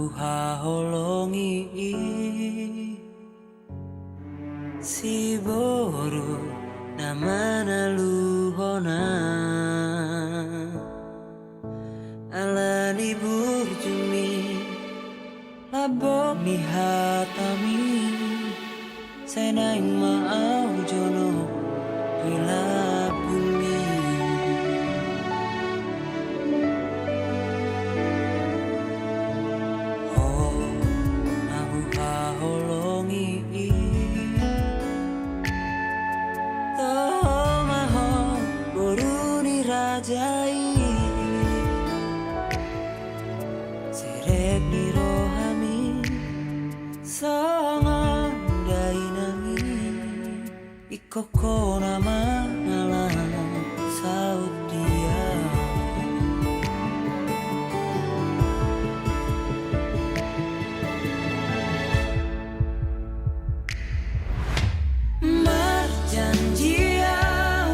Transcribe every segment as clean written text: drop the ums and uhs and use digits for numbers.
haholongi si boru namana luhona alani burjumi labok ni hatami senang mau jono bila bumi rajai serep di rohami sangat dainangi ikoko nama ngalah saut dia marjanjian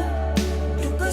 duka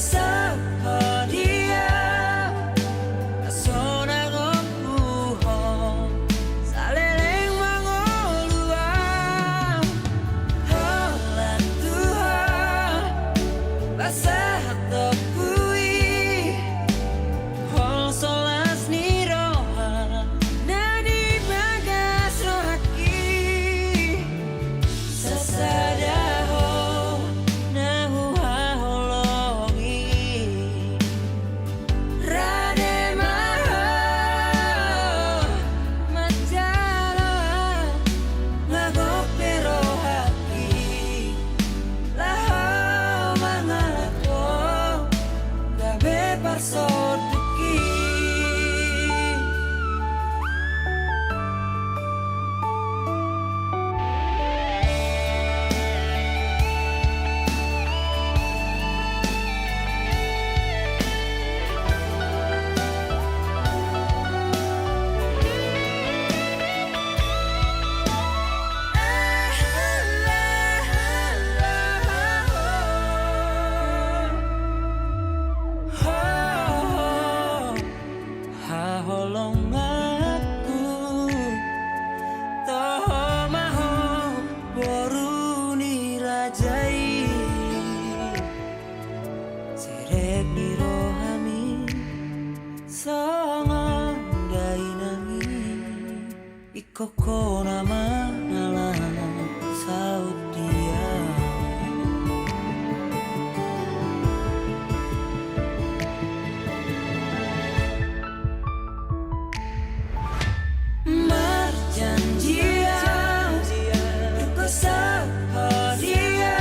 serep di rohami sangat dainangi ikoko nama ngalah saut dia marjanjian duka sahadia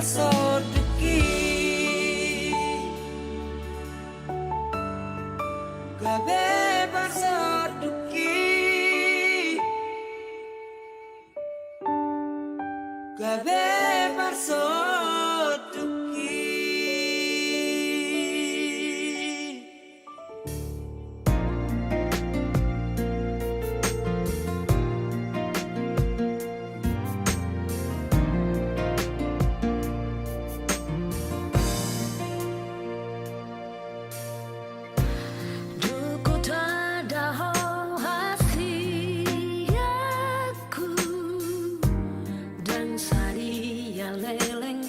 Sodeki gabe barsoduki gabe barsoduki leleng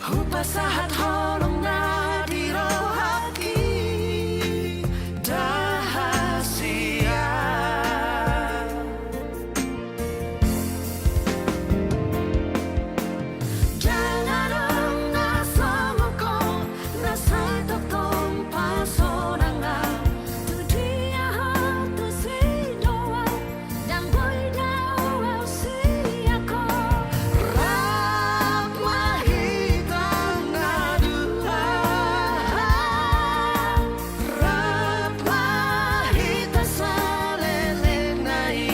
Hupasahat holong na di rohati dahasia. Jangan dong nasongoko nasai tokong pasonanga tu dia tu si doa dan boy dawa si ako rap mahitang nadua rap mahita salelenai.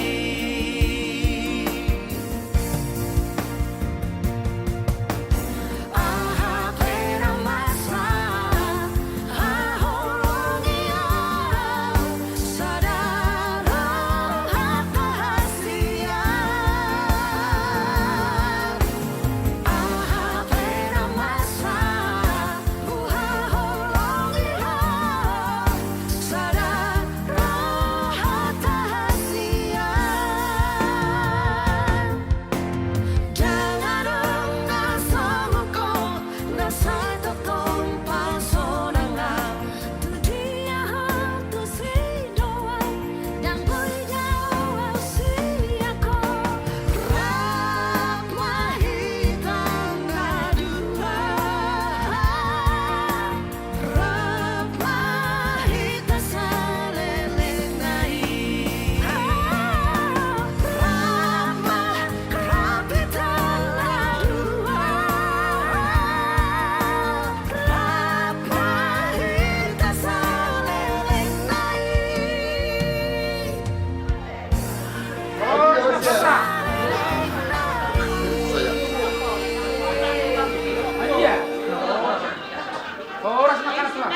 Aha pera masa aholongia sadara rahasia. Aha pera masa aholongia sadara rahasia. Jangan dong nasongoko nasai tokong pasonanga tu dia tu si doa dan boy dawa si ako rap mahitang nadua rap mahita salelenai. Rap mahita nadua rap mahita salelenai. Iya. Oras makan semua.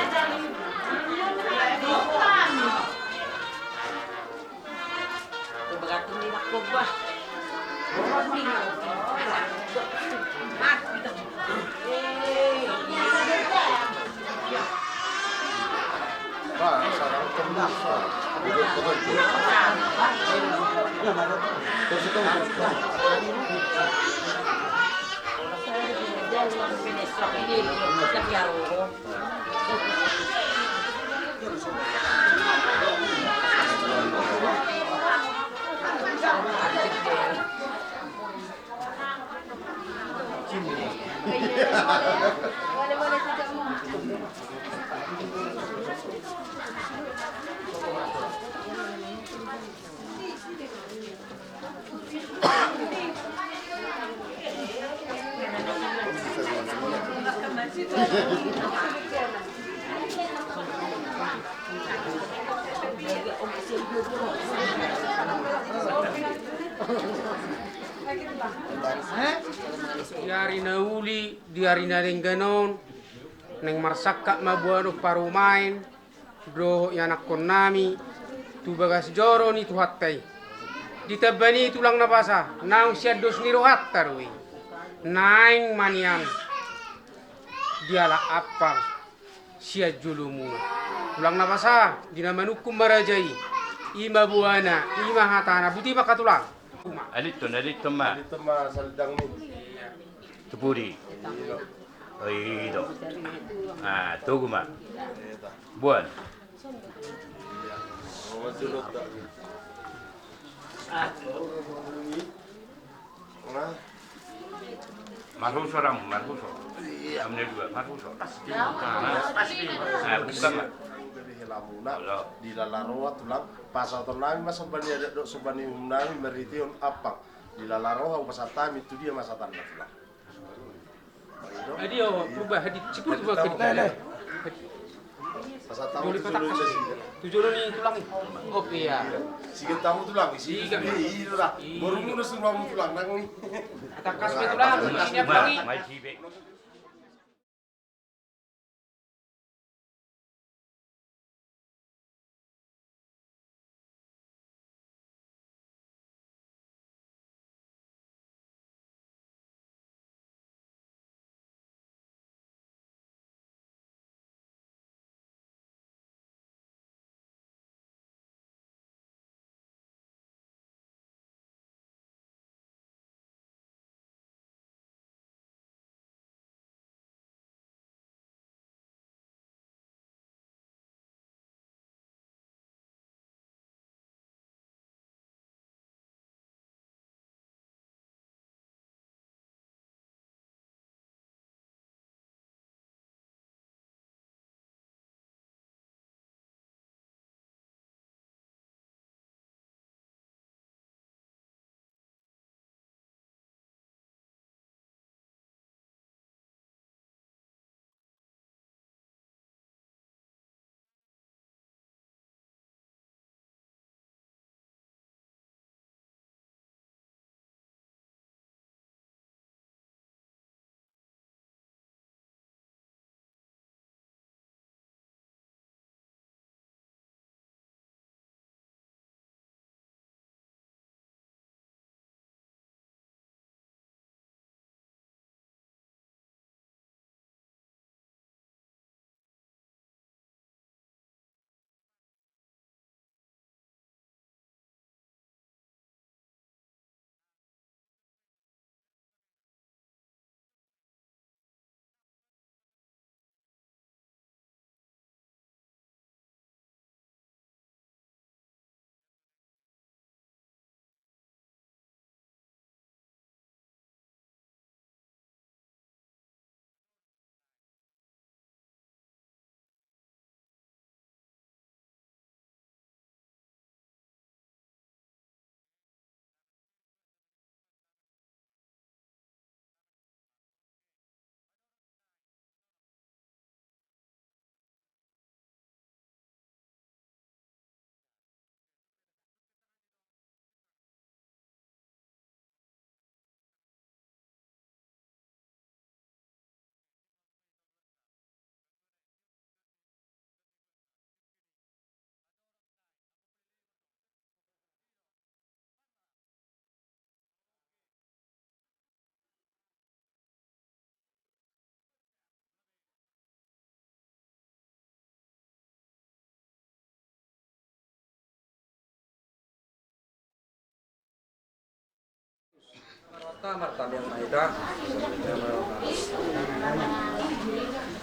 Diari na uli, diari na rin ganon. Neng marsaka mabuano parumain. Bro yanak kon nami. Tu bagas joro ni tuhattay. Ditabani tulang nabasa. Naung siya dos ni rohat tarwi. Naing manian. Diala apal. Siya julu muna. Tulang nabasa. Dinamanukum marajai. Ima buana. Ima hatana. Buti makatulang. Alitton ma saldang min. tupuri oido toguma buan Masulot dah. marhuso ram marhuso amne dua marhuso pasti bukan lah Lamuna di lalaroa tulang pasal tonami masa bani ada dok sebani unami merition apa di lalaroa pasatami itu dia masa tanda tulang. Adio berubah di ciput buat kita. Pasatami Boleh kotak tujuh ni tulang. Oh iya. Sige tamu tulang isi. Iya lah. Baru muna semua tulang nang ni. Takas tulang. Ini apa lagi? mai cibe Martamian Maida.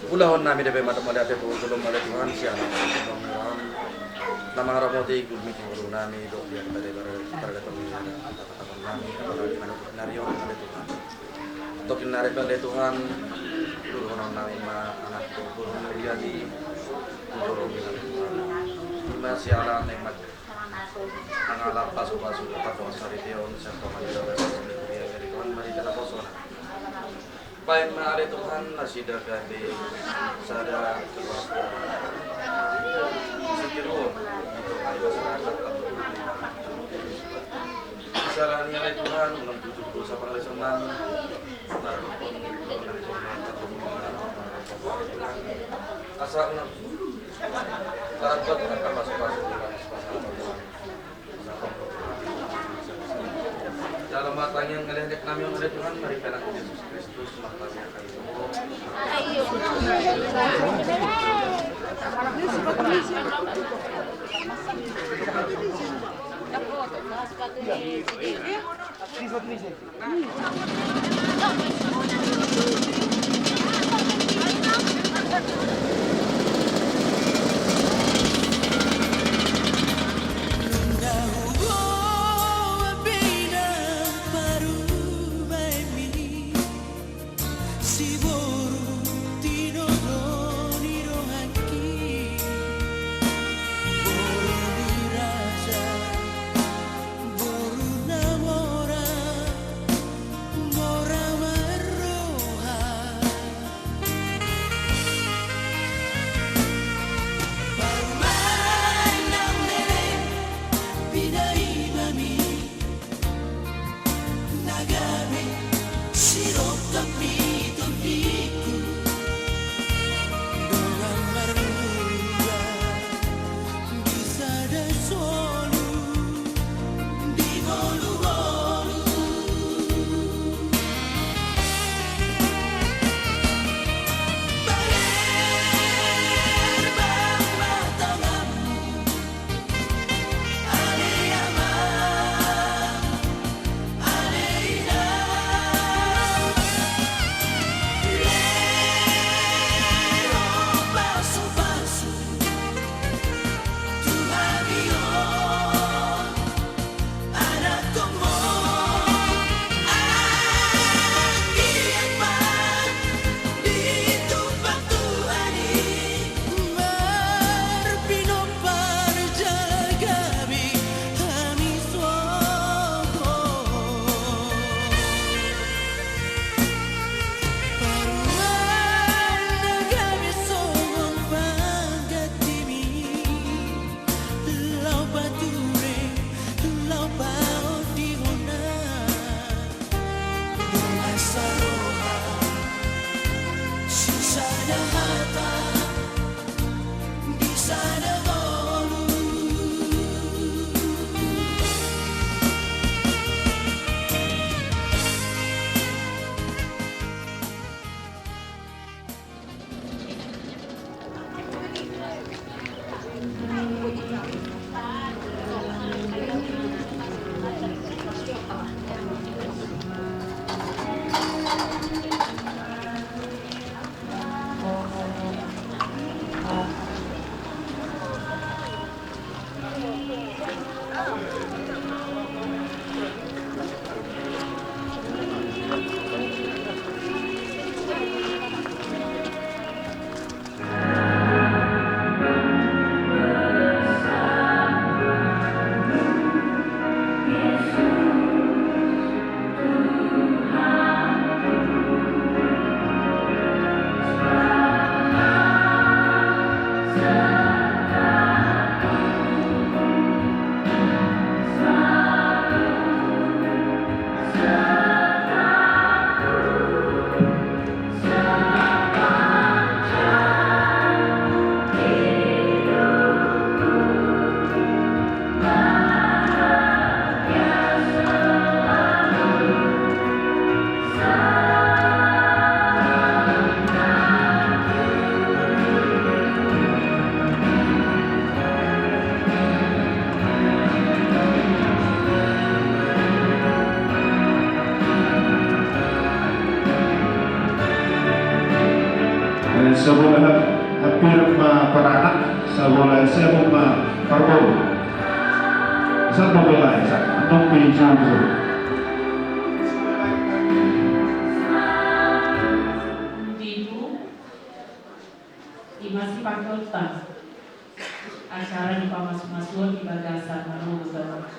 Ulahon nami DP Madamada Depo belum ada Tuhan siapa nama Ramoti Gulmi Guru nami do dia dari pada kami nami apalagi mana nario ada Tuhan. Untuk narik pada Tuhan dulu nami anak guru menjadi guru Tuhan. Masih ala nikmat mengalap pasu-pasu pada sari Tuhan serta dari Tuhan mari kita posona. Baik menari Tuhan masih ganti sada keluarga setirun itu masyarakat Salah nilai Tuhan ulang 70 sampai senang asal karakter akan masuk-masuk dalam matanya yang ngelihat kami yang ada Tuhan mari kita Yesus Kristus maknanya kami Mora maroha Sa bola hampir maparanak, sa bola siya mo maparbo. Sa bola isa, anong pinjam mo? Itu di masih Pakota acara di pamas-masuan di Bagasan Manuga.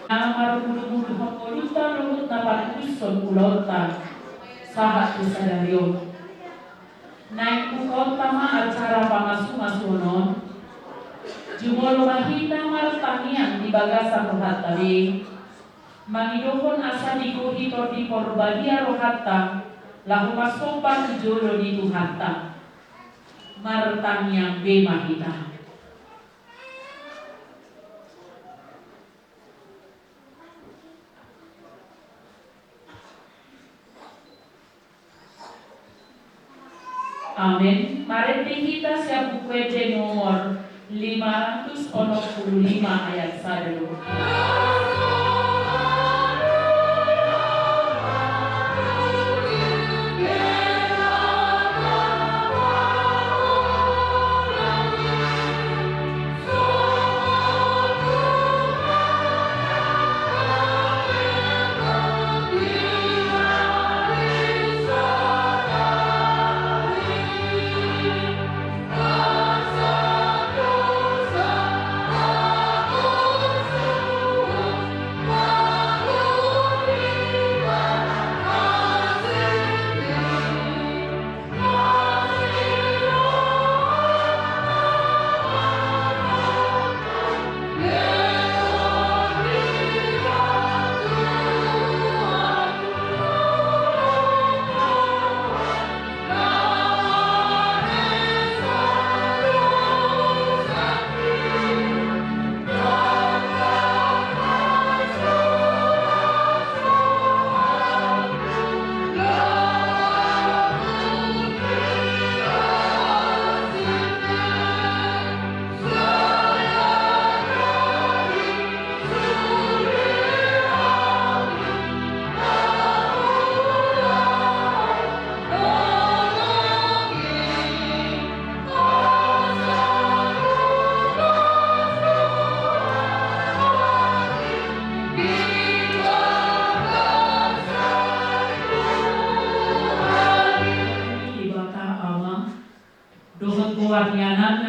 Nama bulu-bulu hokoluta ruhut dapat usun ulota sahat usadario. Naik kota ma acara pamas-masuanon. Jumolo mahita martanian di Bagasan rohat tadi. Mangidohon asa dikuhito di porbadia rohatta lahu masopan jolo di tuhatta martanian be mahita. Amin. Mari kita siap buku nomor 565 ayat 1.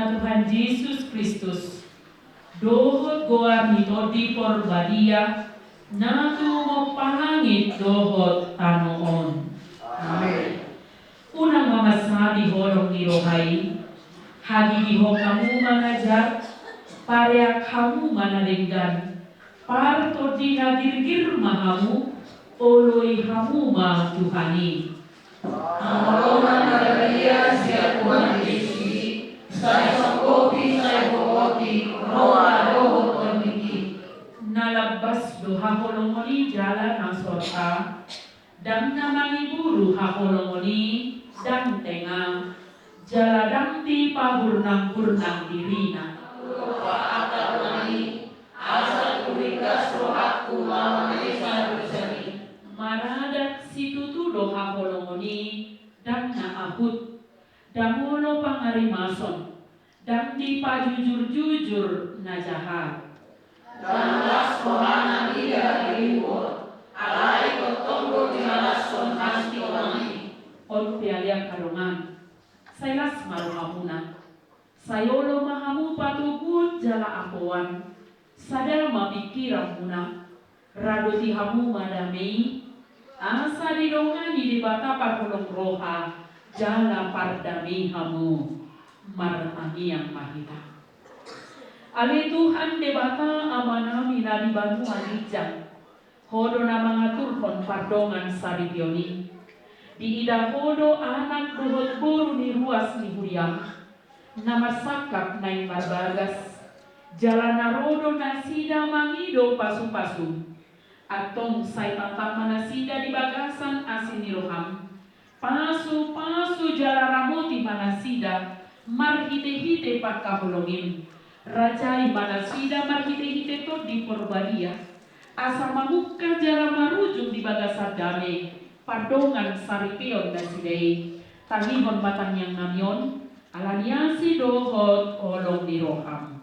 Tuhan Yesus Kristus dohot goar nito di porbadia natu mo pangit dohot tanoon. Amen. Unang mamasadi horong ni rohai hagi diho kamu manajar parea kamu manalenggan parto di nadirgir mahamu oloi hamu ma Tuhani. Amolongan Maria siap Tuhan Yesus, saya sangkopi saya bogoti, roa roho termiki. Nalabas do hakolongoni jalan ang sorta, dang namani buru hakolongoni, dang tenga, jaladang di pahurnang-hurnang dirina. Lupa akalani, asal kurikas rohaku mamanisa dosani. Maradat situtu do hakolongoni, dang naahut, damono pangarimason, dang di pajujur-jujur na jahat. Dan las kohana ida riwot, alai kotonggo di malason hasti wangi. On pialiak karungan, sailas marungamuna, sayolo mahamu patubut jala apuan, sadar mapikiran muna, raduti hamu madamei, asa didongani di bata parpulong roha, jala pardami hamu, martani yang mahita. Ali Tuhan debata amanami na dibantu alijang, hodo na mga turkon pardongan saripioni. Di ida hodo anak duhot buru ni ruas ni huriang, na masakap na marbagas, jalan narodo na sida mangido pasu-pasu, atong say tatap manasida di bagasan asin ni roham, pasu-pasu jala ramuti manasida, marhite-hite pagkahulongin. Rajai manasida marhite-hite to di porbadia, asa mamukka jala marujung di bagasan dame, pardongan saripion na silay, tangihon batang yang namion, alaniasi dohot olong di roham.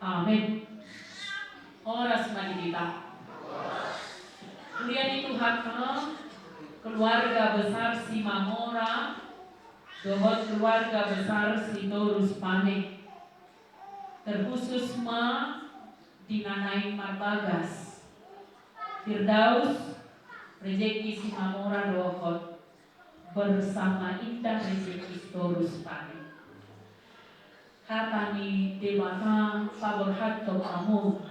Amin. Oras magdita. Kemudian dituhankan keluarga besar si Mamora, dohot keluarga besar si Torus Pane, terkhusus dinanai Marbagas, Firdaus, rezeki si Mamora dohot bersama Indah rezeki Torus Pane. Katani dewata paborhato kamu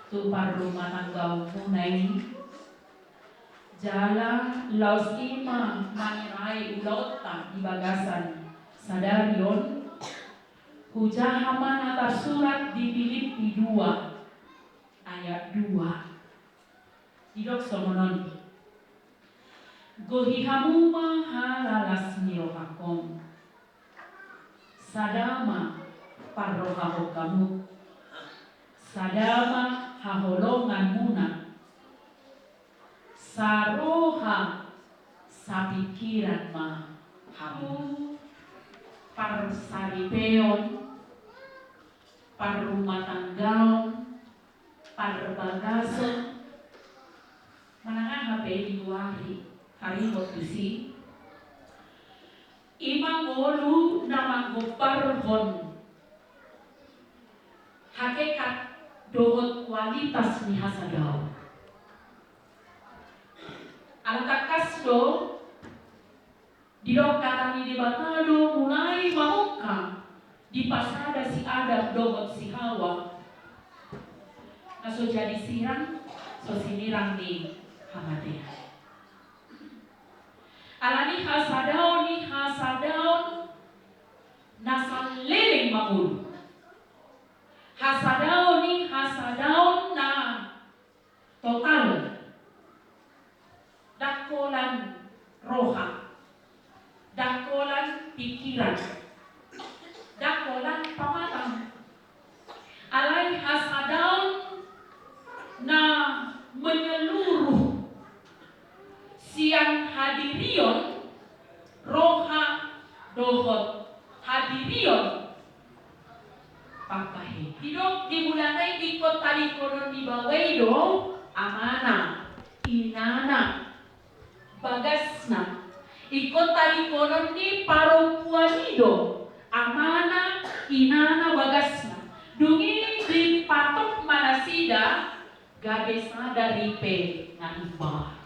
tu paru matanggau munai jala laus ima manirai ulota di bagasan sadarion hujahaman atas surat di Filipi 2 ayat 2 didok somonon gohihamuma halalas mirohakom sadama parrohaho kamu sadama haholongan muna saroha sapikiran ma hamu parsaripeon parrumatanggaon parbagason manangan HP di hari waktu imang olu namang goparhon hakikat dohot kualitas ni hasadaw alatakas do didok katani di batalo mulai mahuka di pasada si Adam dohot si Hawa naso jadi sirang so sinirang ni Hamadea alani hasadaw nasang leleng mahul hasadaw na total dakolan roha dakolan pikiran dakolan pamatang alai hasadaw na menyeluruh siang hadirion roha dohot hadirion papahe hidop di bulanay ikot talikonon di baway do amana inana bagasna ikot talikonon ni parompuanido amana inana bagasna dungi di patok manasida gadesna dari pe na iba.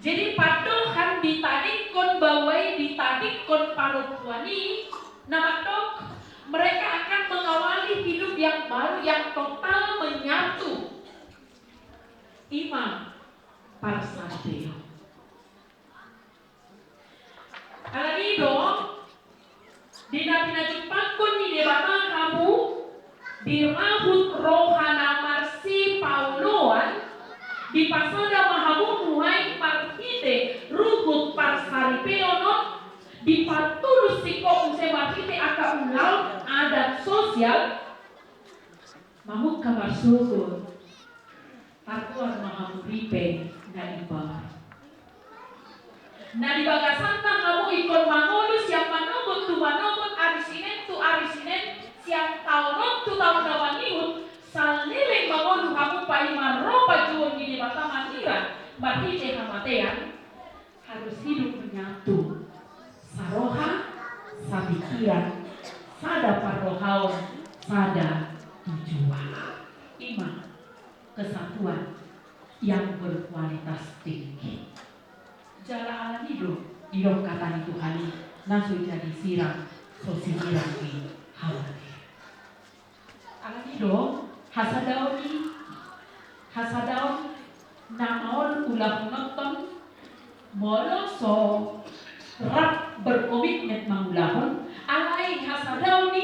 Jadi padohan ditadikon bawai ditadikon parompuani namadok mereka akan mengawali hidup yang baru yang total menyatu. Imam Parsateo. Alanido dina pinajupangkon ni debata kamu dirahut rohana marsi Pauloan di pasada mahamunuai marhite ruhut parsaripeonon di patulus siko usemarhite aka ulau adat sosial mamuk kamar sugur parkuar mahamuripe na iba na di bagasanta kamu ikon mangolus yang manobot tu manobot arisinen tu arisinen siang tahun tu tahun dawangiut salilin mangonu hamu pai maropa juon gini mata mandira matite hamatean harus hidup menyatu saroha sapikiran sada parrohaon sada tujuan iman kesatuan yang berkualitas tinggi jala ala hidup katani Tuhan nasu jadi siram sosial di hawati ala hidup hasadaon namaon ulang nonton moloso rap berkomitmen mangulahon alai hasadaon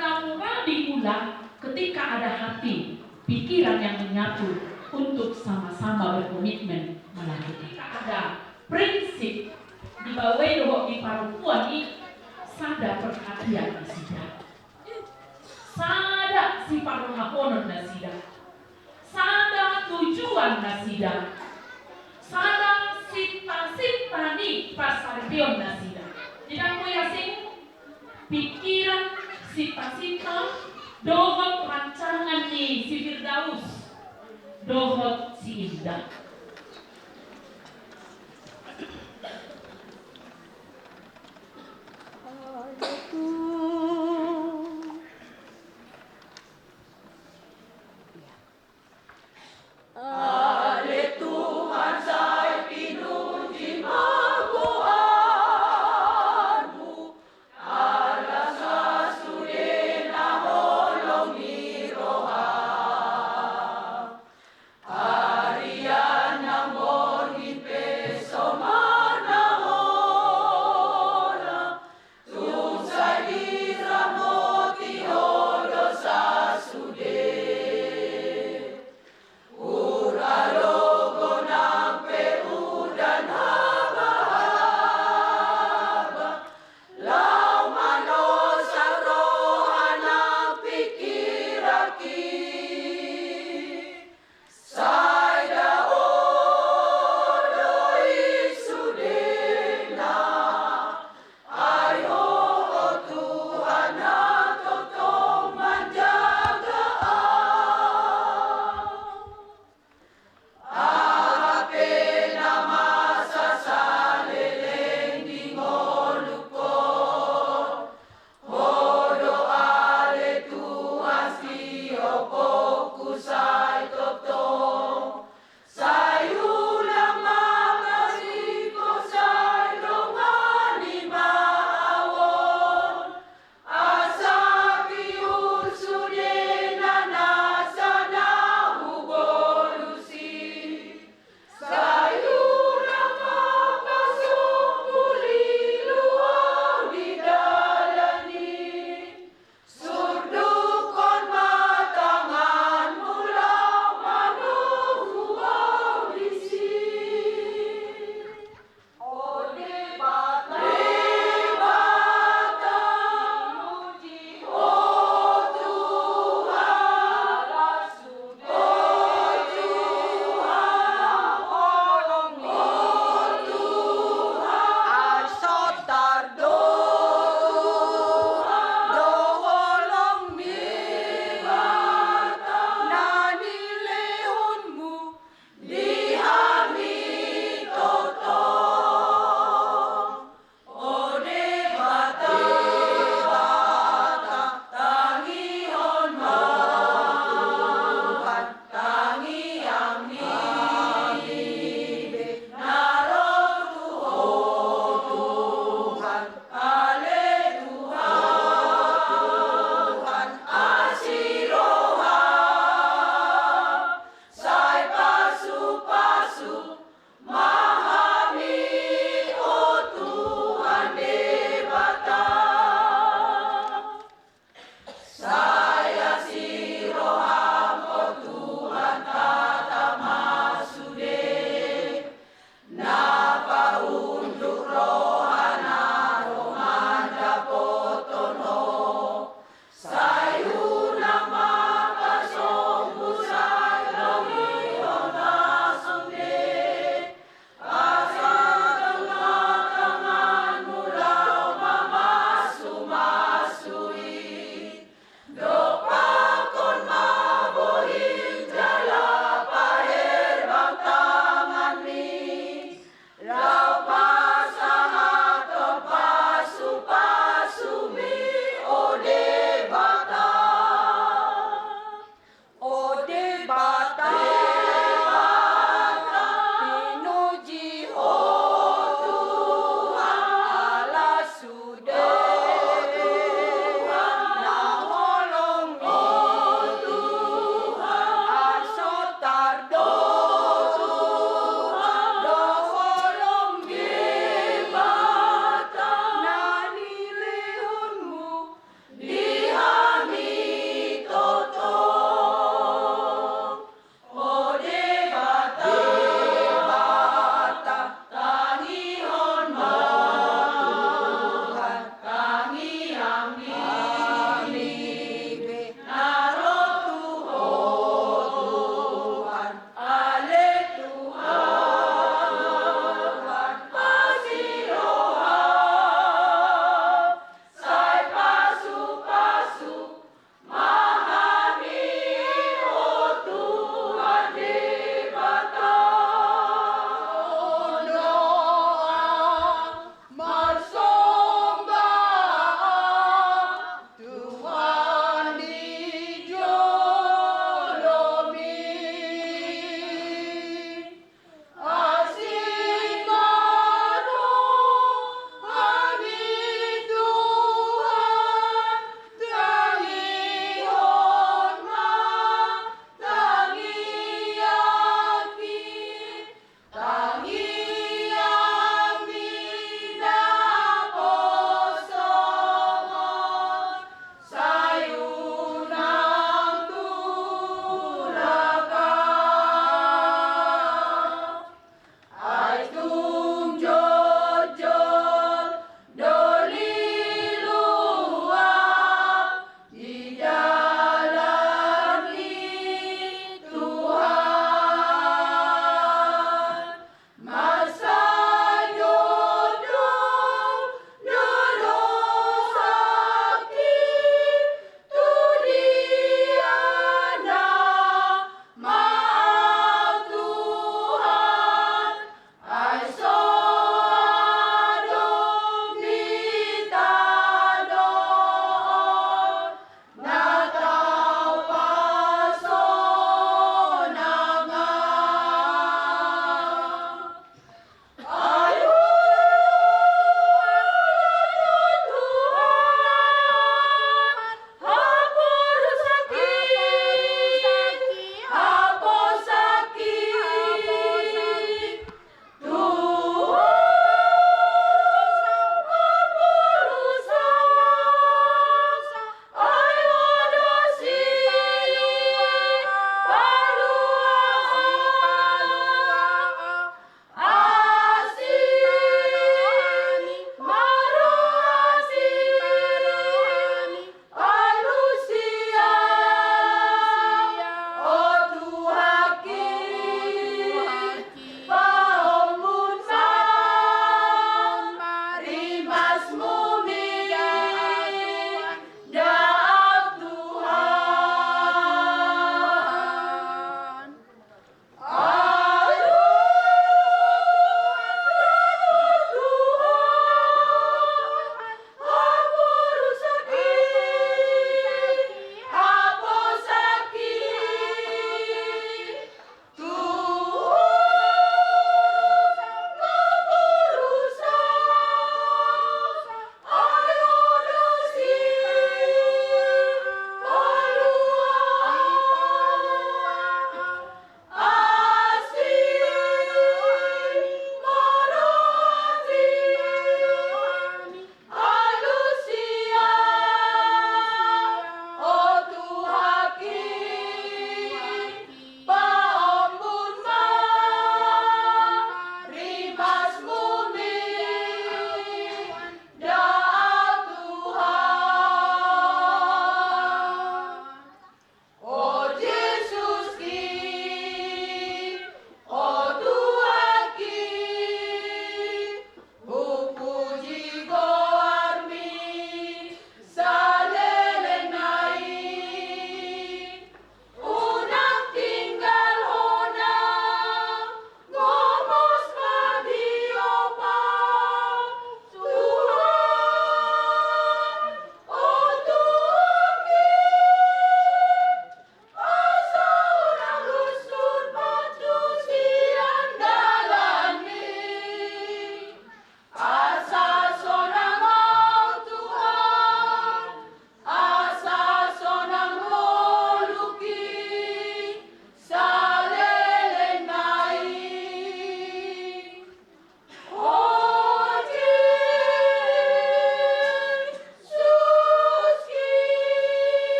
namura diulang ketika ada hati pikiran yang menyatu untuk sama-sama berkomitmen melanjutkan ada prinsip di bawah di perempuan ini sada perhatian nasida sada si parumahonon nasida sada tujuan nasida sada sita ni pasardion nasida tidak mau yasing pikiran sita dohot rancangan ni si Firdaus dohot si Indah Maria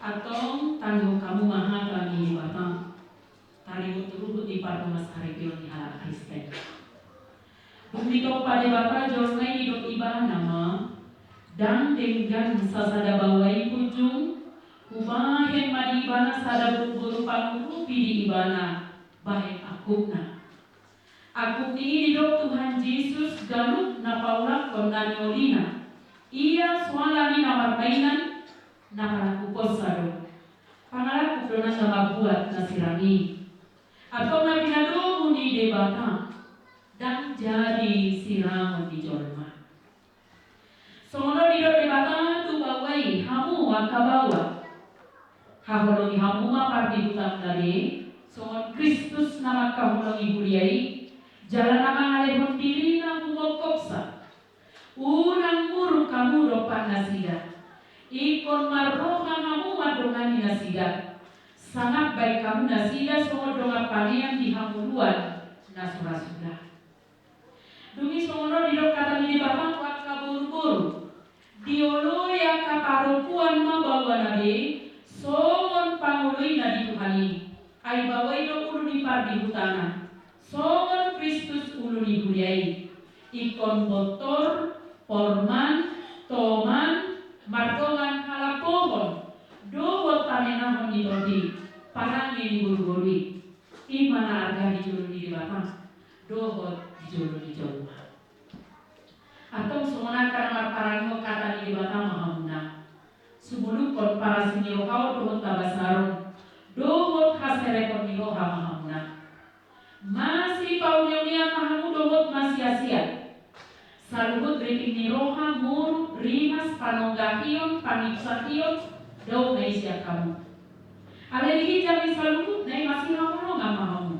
Atong tanggung kamu maha kami batang. Tari turut di pardomas region di ala Kristen. Bumito pada bapa jornai hidup iba nama dan dengan sasada bawai kunjung umahen madi ibana sada buru pangurupi di ibana bahen akupna. Akup ini hidup Tuhan Yesus galuk na paulak konanyolina. Ia swalani na marmainan na palaku posado. Pangalaku donas na buat na sirami. Atau na pinadomu ni debata dan jadi sirangan di jolma. Sono di debata tu bawai hamu akabawa. Haholongi hamu mapardi hutang dari. Sono Kristus nama kahulongi buliai. Jalan nama alehon diri na bumokopsa. Unang muru kamu dopan nasida. Ikon marroha hamu madongani nasida. Sangat baik kamu nasida sono donga panean di hamuluan nasura-sura. Dumi sono di dok kata ni bapak kuat kaburu-buru. Diolo ya kaparupuan mabawa nabi. Songon pangului na di Tuhan ini. Ay bawai do ulu ni pardi hutana. Songon Kristus ulu ni buliai. Ikon botor, porman, toman, martongan halapohon. Dowot tamenahon di todi. Parangi di buru-burui. Imana arga di julu di batang. Dowot di julu di jolu. Atau semua karena parangi kata di batang mahamuna. Subulukon para siniro kau dohot tabasarun. Dohot haserekon ni roha mahamuna. Masih paunionian mahamu dohot masih asia. Saluhut riting ni roha mur rimas panonggahion panipsahion do naisya kamu. Alegi jami saluhut nai masih hamu mahamu.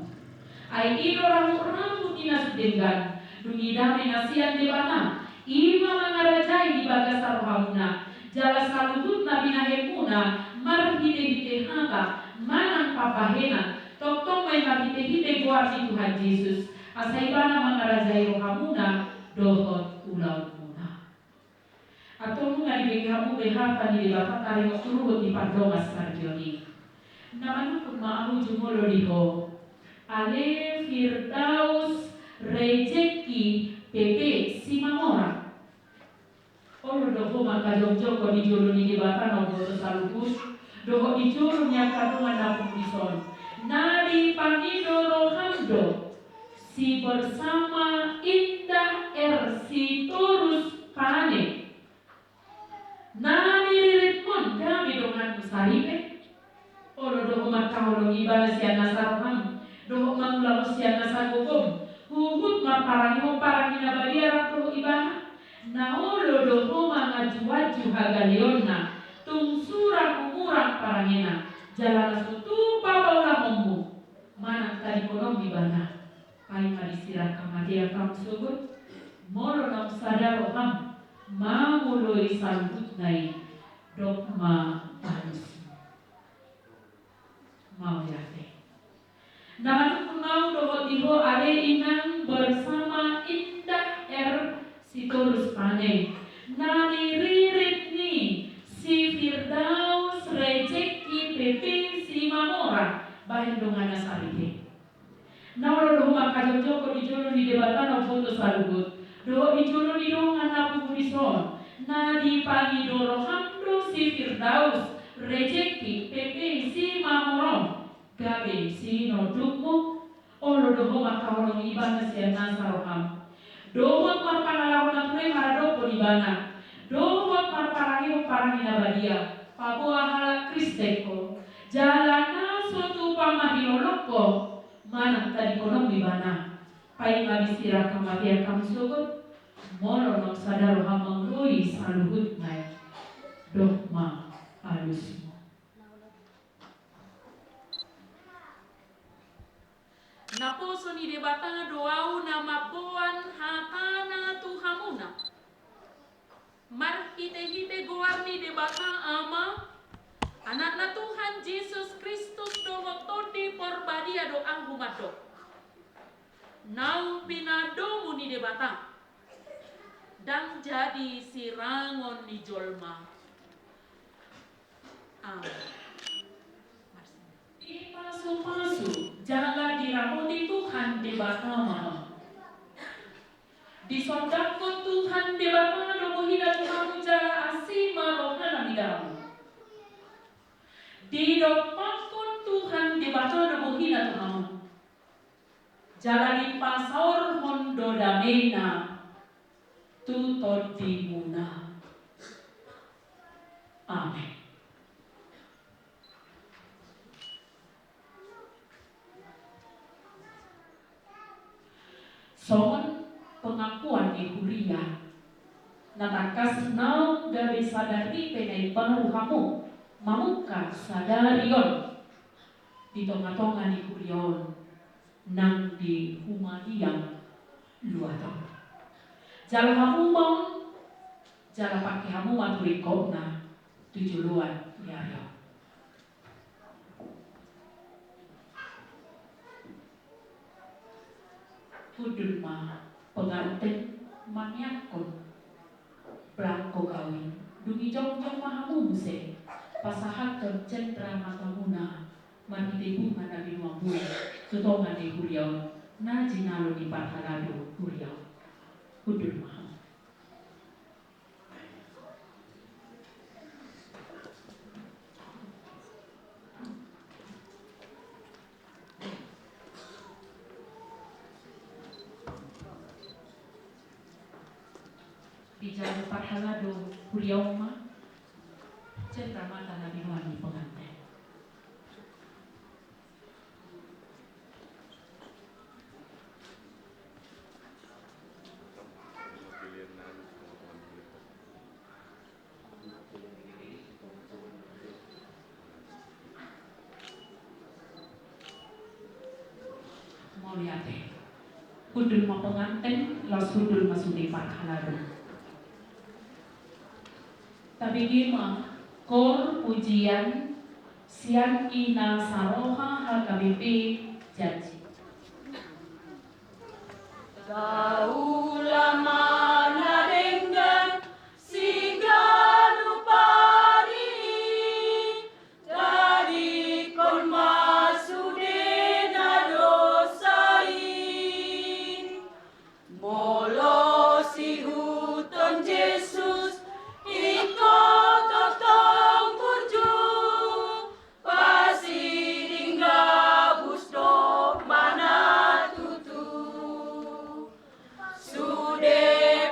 Ai ino ramu dinas dengan dunida menasian debana. Ima mangarajai di bagasar rohamuna. Jala saluhut nabina hepuna marhide-hide hata manang papahena totong may marhide-hide guar di Tuhan Yesus asaibana mangarajai rohamuna dohot ulau muna atau mga ibighamu behata ni bapak taring turut di pardomas sarjoni naman kung maamu jumulo diho ale Firdaus rejeki pepe si mamora. Olo doho maka joko di julu ni debata no boto salukus doho di julu nya kadungan na pungison nadi pangido rohando si bersama indah si turus pane nadi ritmon kami dongan musaripe olo doho maka holong ibala siya nasaroham doho mangulang siya nasagogom huhut maparangi parangi na baliarang doho ibana na olo doho mangajuaju hagaleonna tungsura kumurang parangena jalan sutu pabaula mombu manang tadi konom ibana pai marisirah kamadia kam subut molo nam sadaro ham mamuloi sambut nai dogma palus mau yate naman mau doho diho ale inang bersama indah si turus pane nani ririt ni si Firdaus rejeki pepe si mamora bahin dongan nasarite nawro doho makajok di jolo di debatan foto salugut doho di jolo di dongan napu burison na di pagi doro hamdo si Firdaus rejeki pepe si mamorong gabe si nodukmu olo doho makawalong ibana si nasaroham dohot marpangalawon na tunay maradoko di bana. Dohot marparangiho parang inabadia. Pabuah hala Kristeko. Jalana suatu pamahinoloko. Manang tadi konom di bana. Pai mabisira kematian kami sugut. Molo nok sadaro hamang lui saluhut nai. Dogma halusmu. Naposo ni debata doau nama poan hatana tuhamuna. Marhite-hite goarni debata ama anak na Tuhan Yesus Kristus dohotodi porbadia doang humato. Nau pinadomu ni debata dan jadi sirangon ni jolma. Amin. di Bapa. Disondakkan Tuhan di Bapa domo hina Tuhan jala asima rohana midamu. Didopakkan Tuhan di Bapa domo hina Tuhan. Jalani pasaur hondo damena tutod dimuna. Amin. Soon pengakuan di Huria natakas nau gabe sadari penai paruhamu mamuka sadarion di tonga-tonga di Hurion nang di humahiyang luatong jala hamu mau jala pakai hamu maturi kopna tujuluan yayo. Hudun ma pengantin maniakon belangko gawin dungi jong-jong mahamu muse pasahakan cendra matamuna maniti bunga nabi mambu ketongan di Huriau na jinalo di Parhalado Huriau hudun ma. Bicara Parhalado Huriau ma cendra mata nabi wani pengantin. Mau lihat deh, hudun ma pengantin, los hudun ma suni Parhalado. Tapi gima kor pujian sian ina saroha HKBP janji. Gaulama nadenggan siganu pari dari kon masudena dosai molo si huton Jesus iko totong burju pasiringga busto mana tutu sude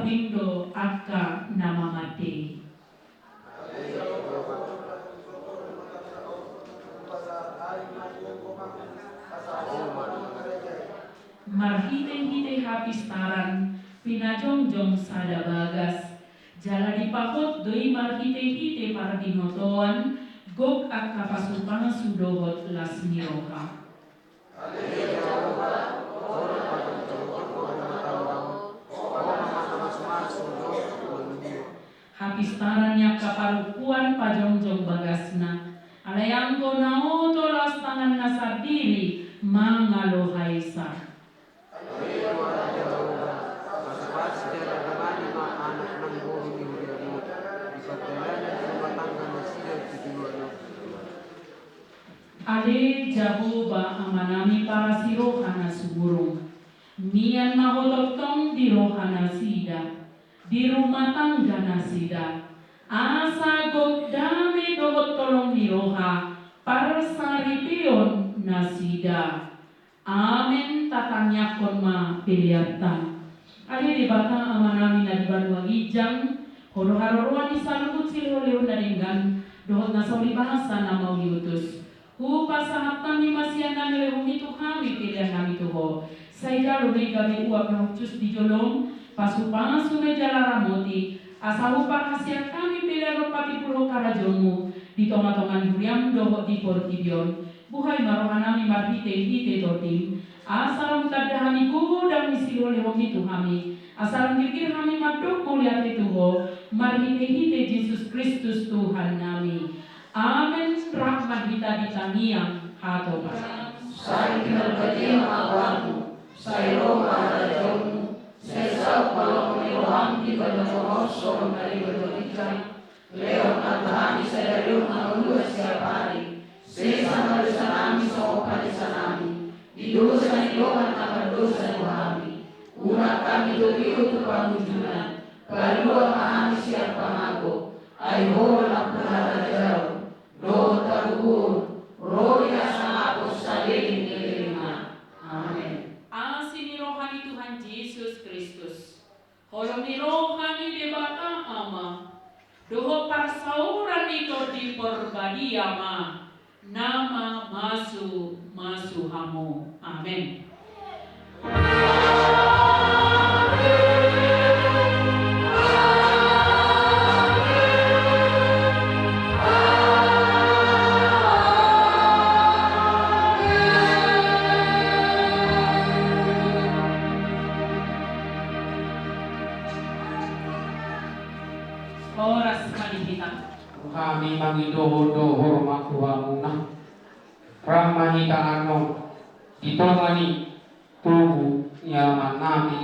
parindo akka nama mati. Marhite-hite habis taran, pinajongjong sada bagas. Jala dipakot doi marhite-hite pardinotoan, gog akka pasupang sudohot las miroha. Habis tarannya kaparupuan pajongjong bagasna, alayangko naoto las tangan nasardiri, mangalohaisa. Ale Jahoba amanami para si rohana sumurong. Mian mahototong di rohana sida. Di rumah tangga nasida. Asa god dami dogot tolong di roha. Para saripion nasida. Amen tatanyakon ma piliatan. Ale di bata amanami na di banwa gijang. Horo-haroruan di salukut siloleo na ringgan. Dohot na sauli bahasa na mau diutus. Pasahat kami masih nami lehong itu kami pilihan nami tuho. Saya lori kami uap na hucus di jolong. Pasupang sungai jalan ramoti. Asa upah khasiat kami pilihan ropati pulau karajomu. Di tonga-tongan duriam dohot di portibion. Buhay marohan nami marhite-hite totim. Asal mutadahani gudang misilo lehong itu kami. Asal mikir kami madok muliat itu ho. Marhite-hite Yesus Kristus Tuhan nami. Amen. Rahmat kita di taniang hato pasang. Saya kinargating awamu, saya roma rajomu, saya sao kalau meniroham di badan komoso dari berdolikan. Leon atahani saya leon menunggu setiap hari. Saya sama dosanami sama padisanami. Di dosa nilohan akan dosa kami. Una kami dobi untuk panggunjunan. Kalua mahami siap pamago. Ayho na punara jauh. Roh taruhur, roh yang sama apostolin diterima. Amin. Asini rohani Tuhan Yesus Kristus. Holomi rohani debata ama. Doho parsauran itu di perbadiama. Nama masu hamu. Amin. Kami mangidoho-doho makuhamuna Ramahita ano Itongani tubuh nyaman nami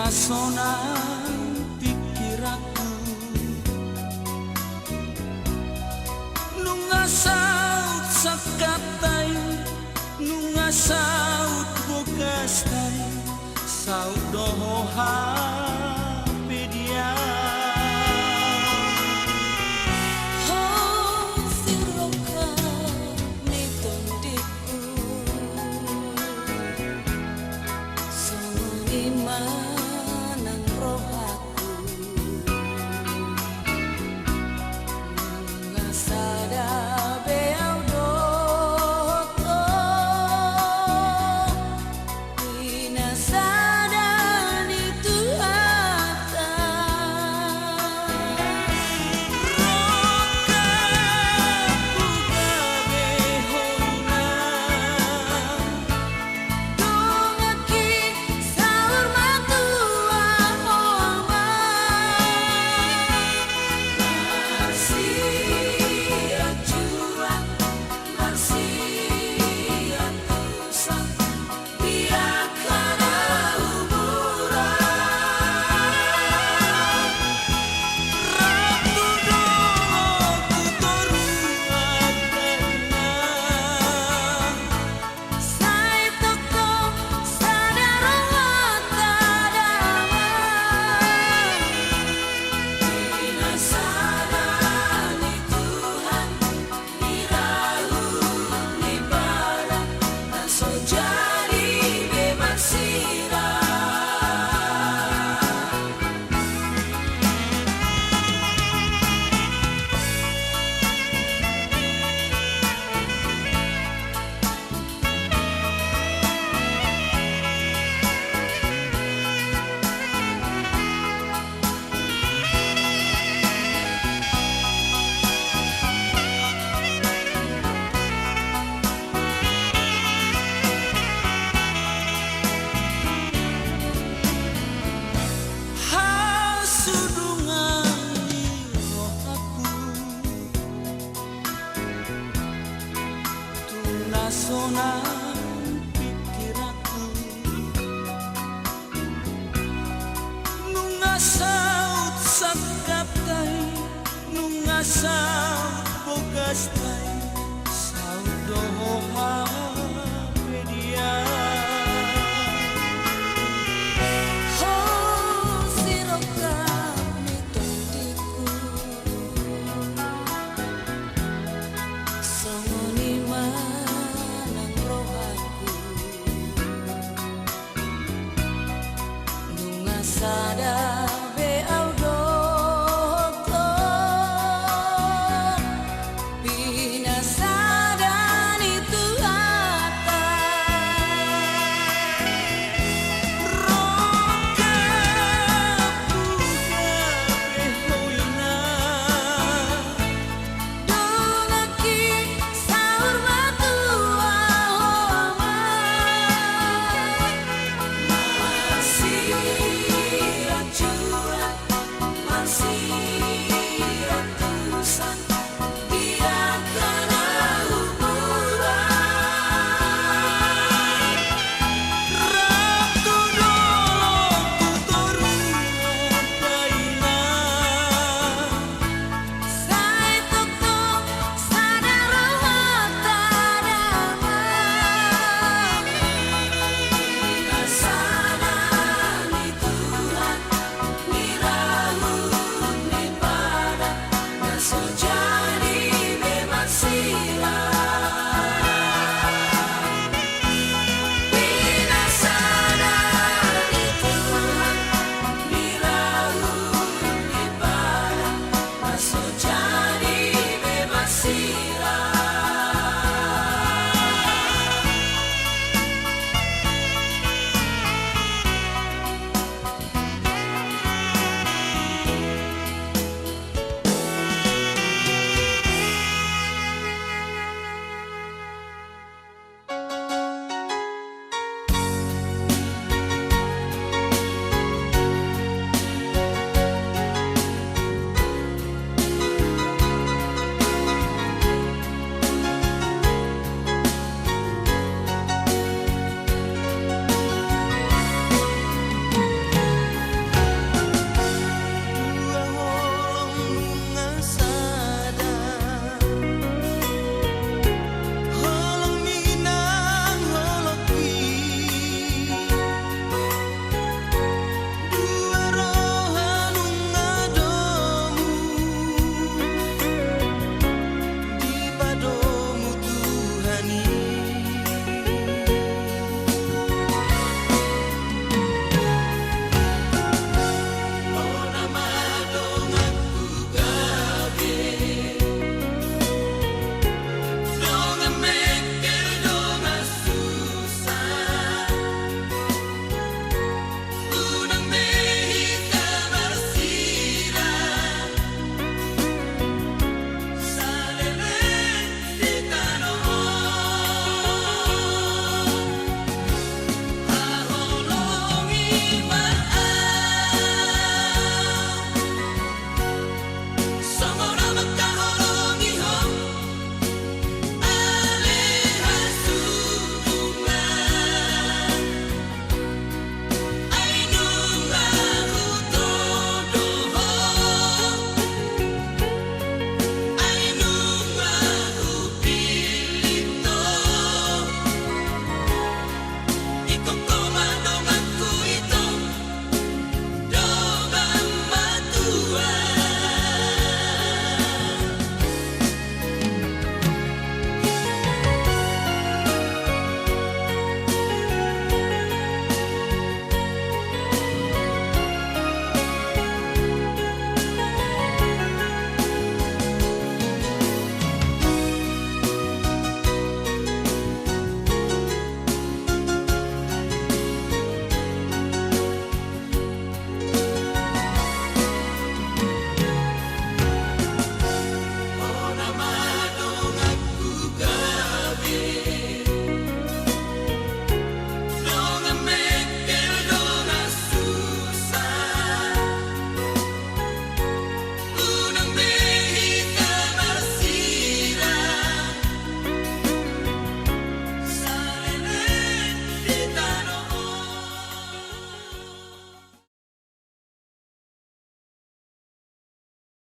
Tunasonan pikiraku nunga saut sakatai nunga saut bogastai saut doha pedia Tunasonan pikiraku nunga saut sakatai nunga saut bogastai